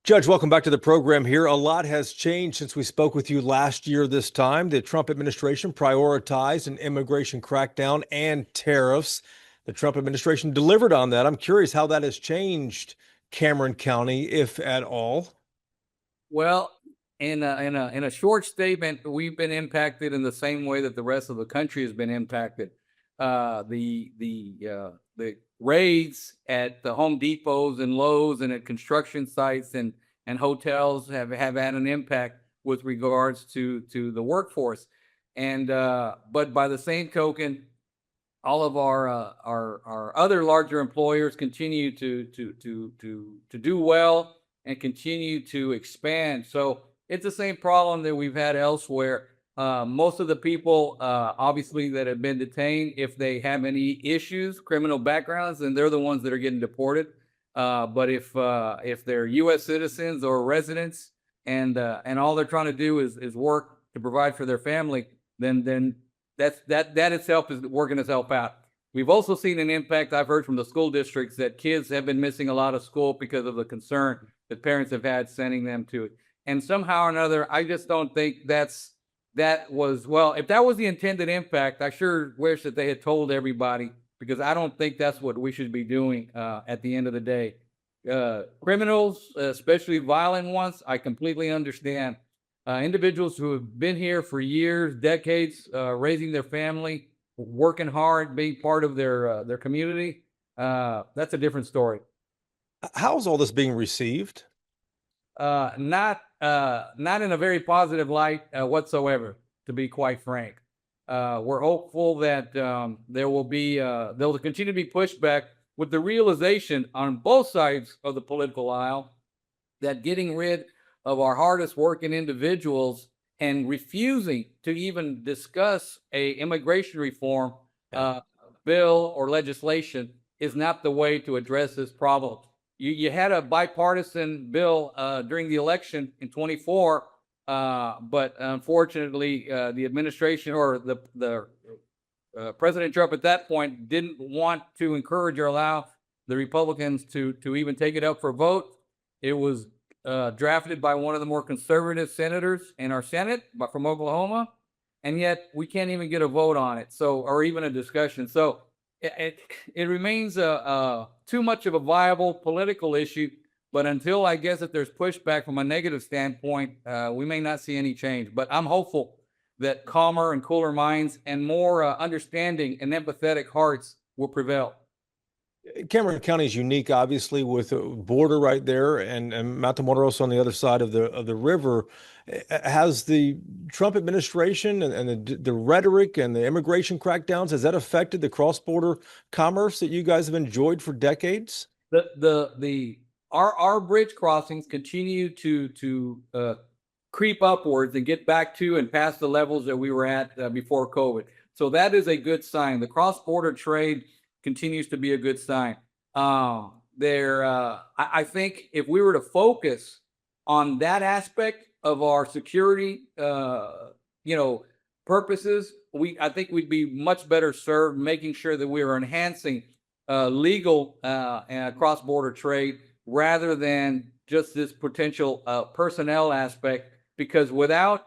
Judge, welcome back to the program here. A lot has changed since we spoke with you last year this time. The Trump administration prioritized an immigration crackdown and tariffs. The Trump administration delivered on that. I'm curious how that has changed Cameron County, if at all. Well, in a short statement, we've been impacted in the same way that the rest of the country has been impacted. The raids at the Home Depots and Lowe's and at construction sites and hotels have had an impact with regards to the workforce. And but by the same token, all of our other larger employers continue to do well and continue to expand. So it's the same problem that we've had elsewhere. Most of the people, obviously, that have been detained, if they have any issues, criminal backgrounds, then they're the ones that are getting deported. But if they're U.S. citizens or residents, and all they're trying to do is work to provide for their family, then that itself is working itself out. We've also seen an impact. I've heard from the school districts that kids have been missing a lot of school because of the concern that parents have had sending them to it. And somehow or another, I just don't think that was, well, if that was the intended impact, I sure wish that they had told everybody, because I don't think that's what we should be doing at the end of the day. Criminals, especially violent ones, I completely understand. Individuals who have been here for years, decades, raising their family, working hard, being part of their community, that's a different story. How's all this being received? Not in a very positive light whatsoever, to be quite frank. We're hopeful that there'll continue to be pushback, with the realization on both sides of the political aisle that getting rid of our hardest working individuals and refusing to even discuss a immigration reform bill or legislation is not the way to address this problem. You had a bipartisan bill during the election in 24, but unfortunately, the administration or the President Trump at that point didn't want to encourage or allow the Republicans to even take it up for a vote. It was drafted by one of the more conservative senators in our Senate, from Oklahoma, and yet we can't even get a vote on it. So, or even a discussion. So it remains too much of a viable political issue. But until, I guess, if there's pushback from a negative standpoint, we may not see any change. But I'm hopeful that calmer and cooler minds and more understanding and empathetic hearts will prevail. Cameron County is unique, obviously, with a border right there and Matamoros on the other side of the river. Has the Trump administration and the rhetoric and the immigration crackdowns, has that affected the cross-border commerce that you guys have enjoyed for decades? Our bridge crossings continue to creep upwards and get back to and past the levels that we were at before COVID. So that is a good sign. The cross-border trade continues to be a good sign. I think if we were to focus on that aspect of our security, purposes, I think we'd be much better served making sure that we are enhancing legal cross-border trade rather than just this potential personnel aspect. Because without,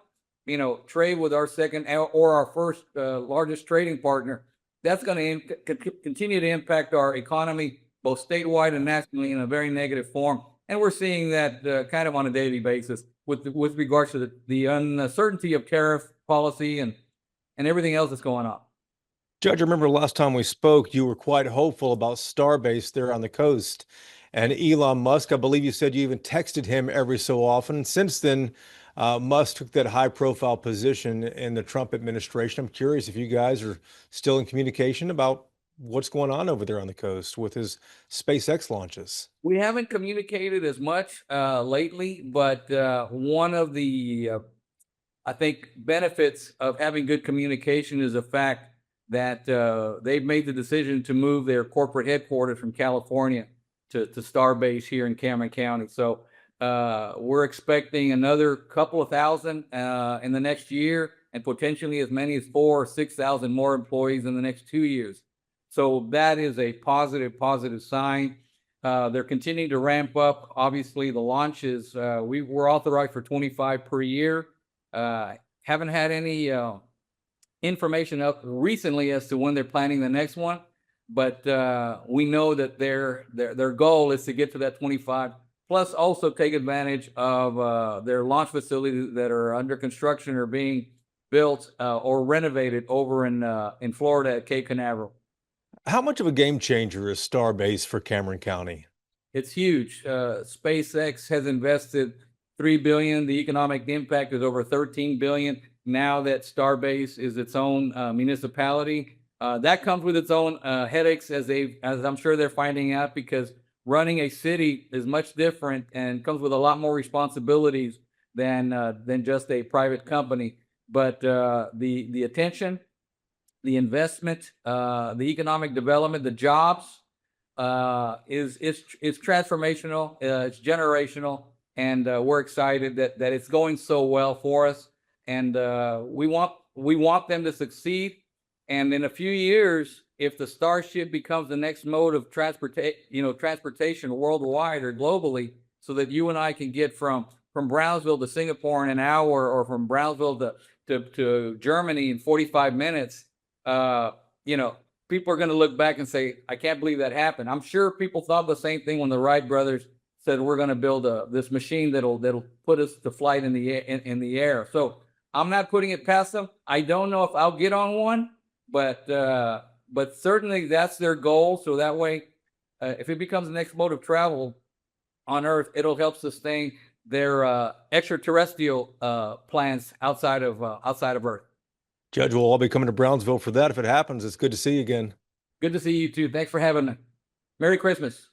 trade with our second or our first largest trading partner, that's going to continue to impact our economy, both statewide and nationally, in a very negative form. And we're seeing that kind of on a daily basis with regards to the uncertainty of tariff policy and everything else that's going on. Judge, I remember last time we spoke, you were quite hopeful about Starbase there on the coast. And Elon Musk, I believe you said you even texted him every so often. Since then, Musk took that high-profile position in the Trump administration. I'm curious if you guys are still in communication about what's going on over there on the coast with his SpaceX launches. We haven't communicated as much lately, but one of the, I think, benefits of having good communication is the fact that they've made the decision to move their corporate headquarters from California to Starbase here in Cameron County. So we're expecting another couple of thousand in the next year, and potentially as many as 4,000 or 6,000 more employees in the next 2 years. So that is a positive sign. They're continuing to ramp up. Obviously, the launches, we were authorized for 25 per year. Haven't had any information up recently as to when they're planning the next one, but we know that their goal is to get to that 25, plus also take advantage of their launch facilities that are under construction or being built or renovated over in Florida at Cape Canaveral. How much of a game changer is Starbase for Cameron County? It's huge. SpaceX has invested $3 billion. The economic impact is over $13 billion. Now that Starbase is its own municipality, that comes with its own headaches, as I'm sure they're finding out, because running a city is much different and comes with a lot more responsibilities than just a private company. But the attention, the investment, the economic development, the jobs is transformational. It's generational, and we're excited that it's going so well for us. And we want them to succeed. And in a few years, if the Starship becomes the next mode of transportation worldwide or globally, so that you and I can get from Brownsville to Singapore in an hour, or from Brownsville to Germany in 45 minutes, people are going to look back and say, I can't believe that happened. I'm sure people thought the same thing when the Wright brothers said, we're going to build this machine that'll put us to flight in the air. So I'm not putting it past them. I don't know if I'll get on one, but certainly that's their goal. So that way, if it becomes the next mode of travel on Earth, it'll help sustain their extraterrestrial plans outside of Earth. Judge, we'll all be coming to Brownsville for that if it happens. It's good to see you again. Good to see you too. Thanks for having me. Merry Christmas.